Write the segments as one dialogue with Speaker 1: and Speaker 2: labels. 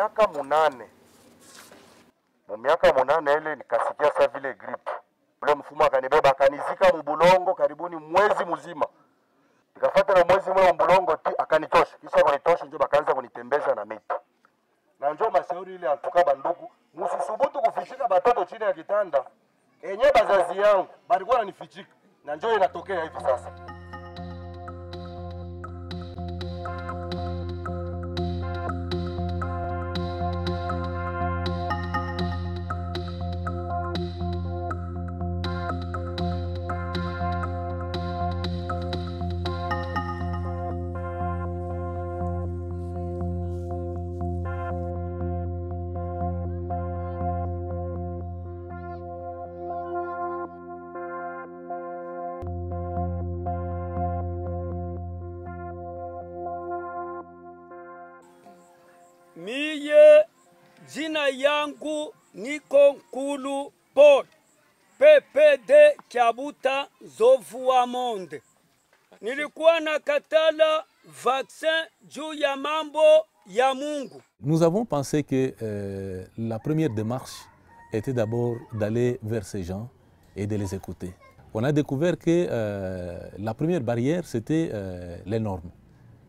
Speaker 1: miaka 8. Miaka 8 ile nikasikia saa vile grip. Ule mfumo akanibeba akanizika mbulongo karibuni mwezi mzima. Nikafuata na mwezi mmoja mbulongo akanitosha. Kisha kunitosha ndio bakaanza kunitembeza na miti. Na njoo mashauri ile antuka bandugu, msisubutu kufichika batoto chini ya kitanda. Enye bazazi yangu balikuwa wananifichika. Na njoo inatokea hivi sasa.
Speaker 2: Miye jina yangu niko Nkulu Paul, PPD Kiabuta Zovu wa Monde. Nilikuwa na katala vaccin juu ya mambo ya Mungu.
Speaker 3: Nous avons pensé que la première démarche était d'abord d'aller vers ces gens et de les écouter. On a découvert que la première barrière, c'était les normes,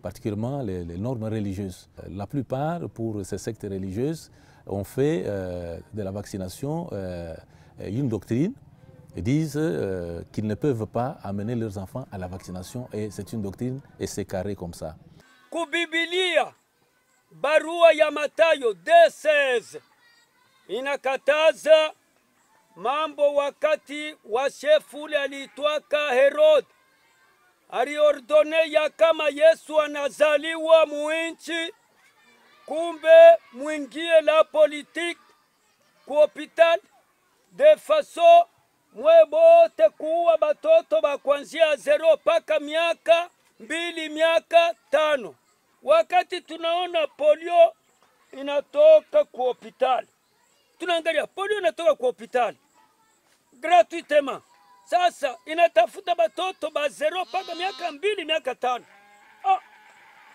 Speaker 3: particulièrement les normes religieuses. La plupart, pour ces sectes religieuses, ont fait de la vaccination une doctrine et disent qu'ils ne peuvent pas amener leurs enfants à la vaccination, et c'est une doctrine et c'est carré comme ça.
Speaker 2: Ku Biblia, barua ya Mathayo 2:16 inakataza mambo wakati wa shefu ule aliitwaka Herod. Aliordone ya kama Yesu anazaliwa muinchi, kumbe mwingie la politique ku hospital de façon mwebote kuwa batoto bakwanzia 0 paka miaka 2 miaka 5. Wakati tunaona polio inatoka ku hospital, tunaangalia polio inatoka ku hospital gratuitement. Sasa inatafuta batoto ba 0 paka miaka 2 miaka 5.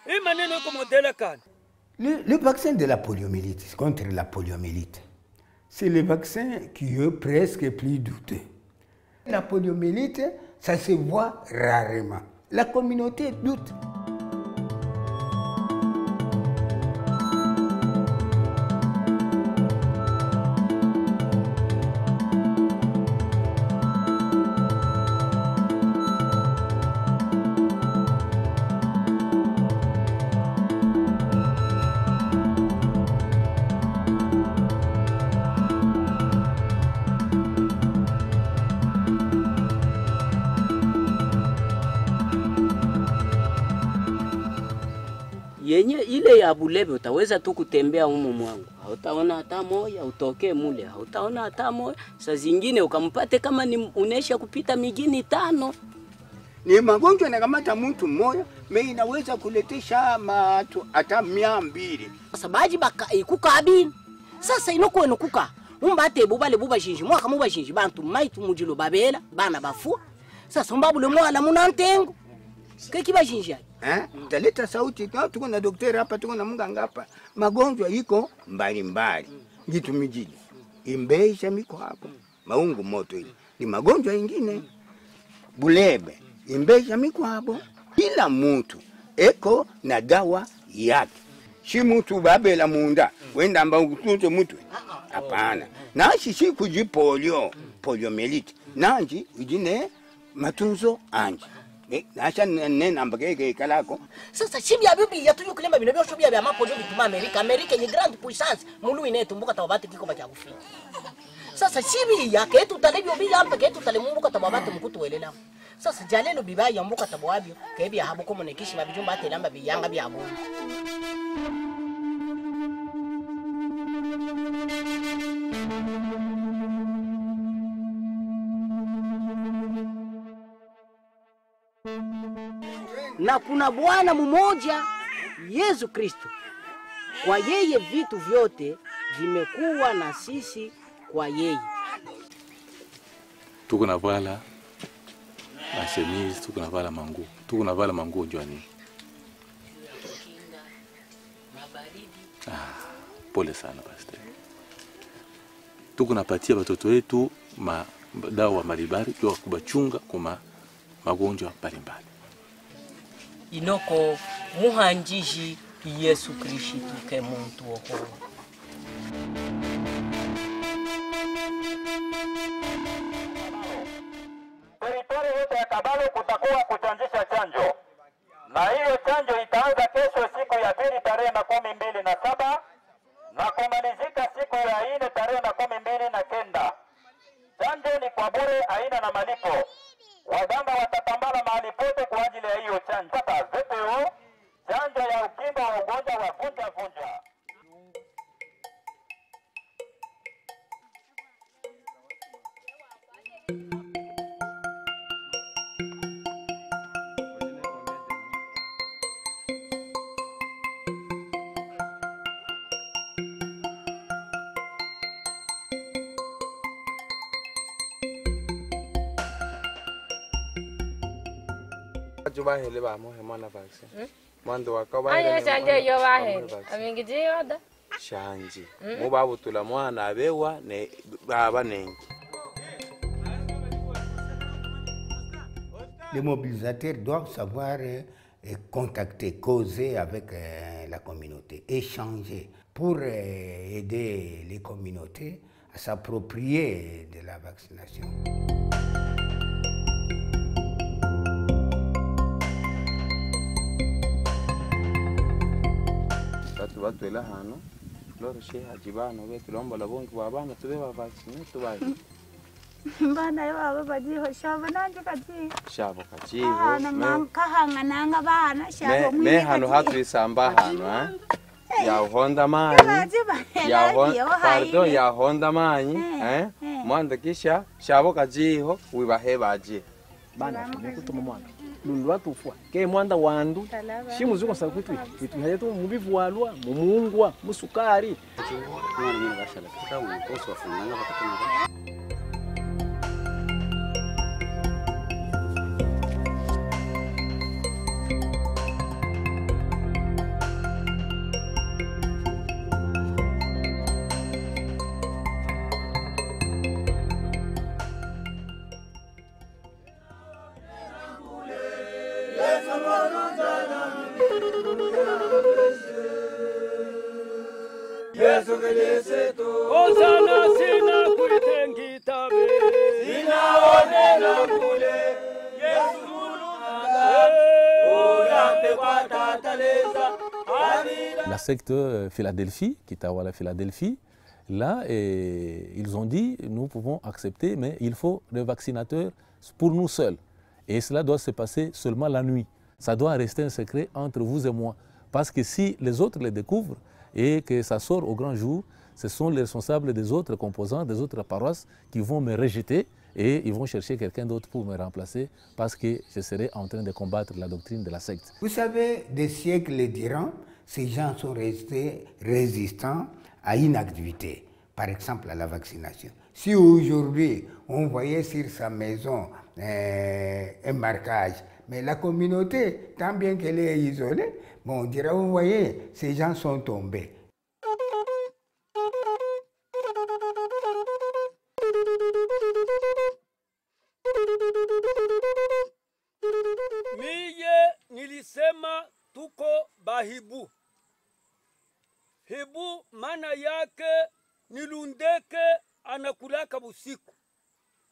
Speaker 2: Hii maneno iko modela kani?
Speaker 4: Le vaccin de la poliomyélite, contre la poliomyélite, c'est le vaccin qui est presque plus douteux. La poliomyélite, ça se voit rarement. La communauté doute.
Speaker 5: Yenye ile ya Bulebe utaweza tu kutembea humo mwangu, hautaona hata moja, utoke mule hautaona hata moja. Saa zingine ukampate kama ni unesha kupita migini 5.
Speaker 4: Ni magonjwa yanakamata mtu mmoja, mimi inaweza kuletesha matu hata 200.
Speaker 5: Sasa baji baka ikukabini. Sasa inoko enokuka. Umbate bubale buba shinji mwaka muba shinji bantu maitu mujilo babela bana bafu. Sasa mbabule mwana munantengo. Keki bashinji.
Speaker 4: Taleta sauti kwa tuko na daktari hapa, tuko na mganga hapa. Magonjwa iko mbali mbali. Gitu mijini. Imbeisha miko hapo. Maungu moto ile. Ni magonjwa ingine. Bulebe. Imbeisha miko hapo. Kila mtu eko na dawa yake. Si mtu babela munda. Wenda amba ukutunze mtu. Hapana. Nashi si kujipolio. Poliomyélite. Nanji ujine matunzo anji. Nasha nena mbagege kalako.
Speaker 5: Sasa chibya bibi yatuyo kulemba bino byosho bya mapo byo bituma America ni grande puissance mulu inetu mbuka tababate kiko bacha kufi. Sasa chibi yake tutalebyo bila ampe ke tutalemumbuka tababate mkutu welela. Sasa jalelo biba ya mbuka tabwabyo kebya habo komunekishi babijumba atelamba biyanga byabo. Na kuna Bwana mmoja Yesu Kristo. Kwa yeye vitu vyote vimekuwa na sisi kwa yeye.
Speaker 3: Tuko na vala na chemise, tuko na vala manguo. Tuko na vala manguo njoni. Pole sana pastor. Tuko napatia watoto wetu dawa malibari kwa kubachunga kwa magonjwa mbalimbali.
Speaker 5: Inoko muhanjiji Yesu Kristo ke muntu oho.
Speaker 6: Teritori yote ya Kabalo kutakuwa kuchanjisha chanjo. Na hiyo chanjo itaanza kesho siku ya pili tarehe 27 na kumalizika siku ya 4 tarehe 29. Chanjo ni kwa bure, haina na malipo. Waganga watatambala mahali pote kwa ajili ya hiyo chanjo. Sasa VPO, chanjo ya ukingo wa ugonjwa wa vunja.
Speaker 7: Juba hele ba mo hemana vaccine. Mando wakaba
Speaker 8: Aya chanje yo ba hele. Amingi yoda.
Speaker 7: Shanji. Mo babu tula mwana abewa ne baba nengi.
Speaker 4: Les mobilisateurs doivent savoir contacter, causer avec la communauté, échanger pour aider les communautés à s'approprier de la vaccination.
Speaker 7: Watu ela hano loro sheha ajibano wetu lomba la bongi wabana tube ba vaccine tubai.
Speaker 9: Bana yo bajiho shabo nanje kaji.
Speaker 7: Shabo kajiho.
Speaker 9: Ana mankahanga nanga bana shabo
Speaker 7: mwi. Me hano hatu isamba hano ya Honda mani. Ya Honda pardon ya Honda mani mwanda kisha shabo kajiho wibahe baji.
Speaker 10: Bana nikutuma mwana. Lundu watufwa ke mwanda wandu shimuzuko sakwitu vitu hayetu mubivu walwa mumungwa musukari
Speaker 11: mwana mimi bashala kitabu koso wafunganga bakatuna.
Speaker 3: La secte Philadelphie, qui est à la Philadelphie, là, ils ont dit, nous pouvons accepter, mais il faut des vaccinateurs pour nous seuls. Et cela doit se passer seulement la nuit. Ça doit rester un secret entre vous et moi. Parce que si les autres les découvrent et que ça sort au grand jour, ce sont les responsables des autres composants, des autres paroisses qui vont me rejeter et ils vont chercher quelqu'un d'autre pour me remplacer parce que je serai en train de combattre la doctrine de la secte.
Speaker 4: Vous savez, des siècles durant, ces gens sont restés résistants à une activité, par exemple à la vaccination. Si aujourd'hui, on voyait sur sa maison un marquage, mais la communauté, tant bien qu'elle est isolée, bon, on dirait, vous voyez, ces gens sont tombés.
Speaker 2: Miye nilisema tuko bahibu. Hibu maana yake nilundeke anakulaka busiku.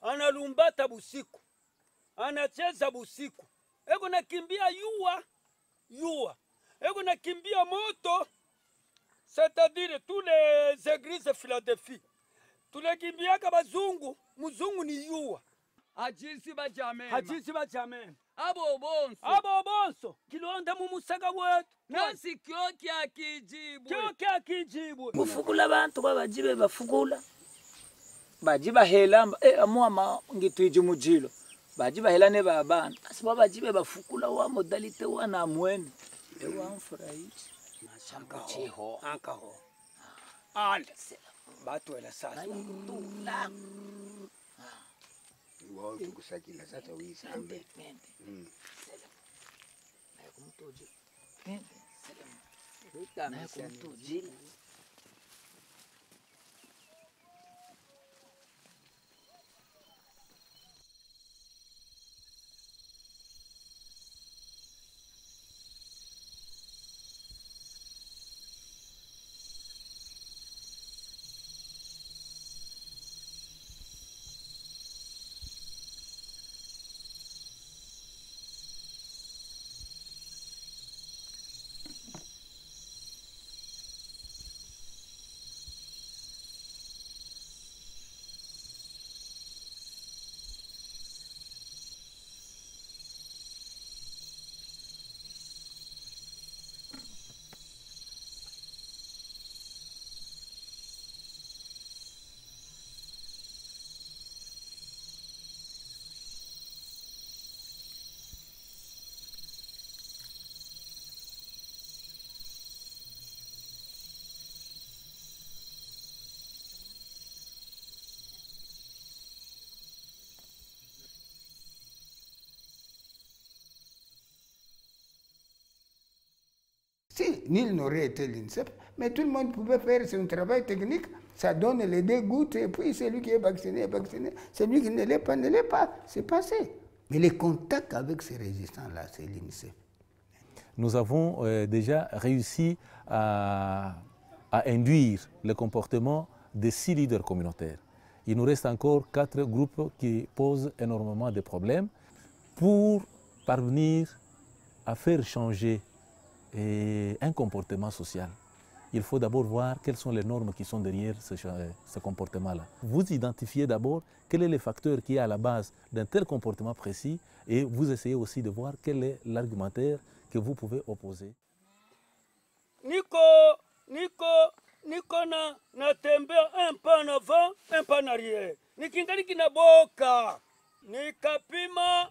Speaker 2: Analumbata busiku. Anacheza busiku. Ego nakimbia yua. Ego nakimbia moto. C'est-à-dire tous les églises de Philadelphie. Tous les kimbiaka bazungu, muzungu ni yua.
Speaker 12: Hajisi bajameme.
Speaker 2: Abo bonso. Kilonda mumusaga wetu.
Speaker 12: Nasi kyo kya kijibu.
Speaker 5: Mufukula bantu babajibe bafukula.
Speaker 12: Bajiba hela amwa ngitwije mujilo. Bajiba hela ne babana.
Speaker 5: Asiba bajibe bafukula wa modalite wa na mwene. Ewa mfurahishi.
Speaker 2: Shamba chiho. Ankaho. Ale. Batu ela sasa.
Speaker 5: Tula.
Speaker 4: Wao tukusakila sasa uisambe.
Speaker 5: Na kumtoji.
Speaker 4: nul n'aurait été l'INSEP, mais tout le monde pouvait faire son travail technique, ça donne les deux gouttes, et puis celui qui est vacciné, celui qui ne l'est pas, c'est passé. Mais les contacts avec ces résistants-là, c'est l'INSEP.
Speaker 3: Nous avons déjà réussi à induire le comportement des 6 leaders communautaires. Il nous reste encore 4 groupes qui posent énormément de problèmes. Pour parvenir à faire changer un comportement social, il faut d'abord voir quelles sont les normes qui sont derrière ce comportement-là. Vous identifiez d'abord quel est le facteur qui est à la base d'un tel comportement précis et vous essayez aussi de voir quel est l'argumentaire que vous pouvez opposer.
Speaker 2: Niko natembea un pas en avant, un pas en arrière. Nikingali kinaboka. Nikapima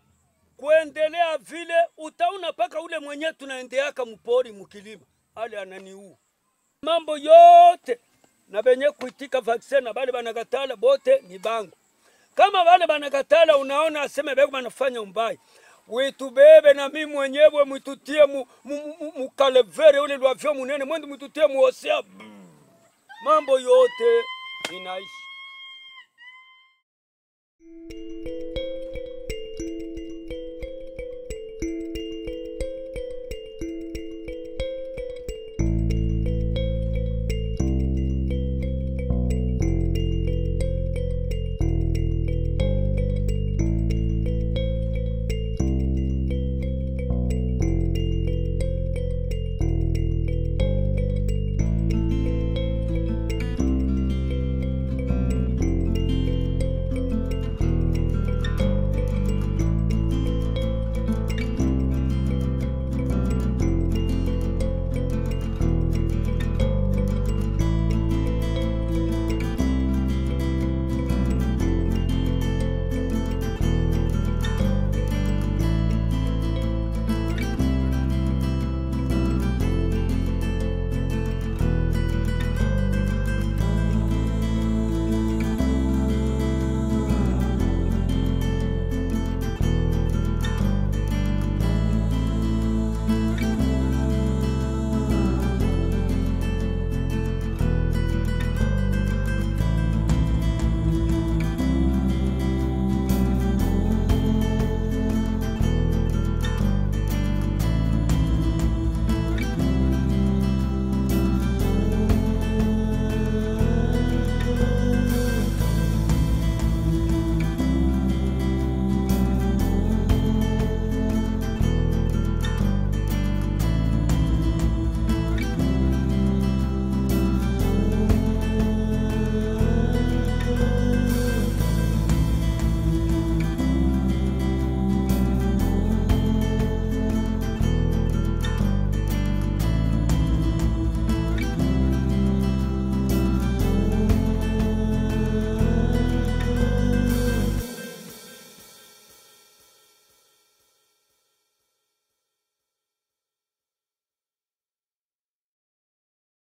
Speaker 2: kuendelea vile utaona paka ule mwenye tunaendeaka mpori mukilima. Ale ananiu. Mambo yote na benye kuitika vaccine na bale banakatala bote ni bangu. Kama bale banakatala unaona aseme beko banafanya mbaya. Witubebe na mimi mwenyewe mwitutie mukalevere ule lwavyo munene mwende mwitutie muosea. Mambo yote inaishi.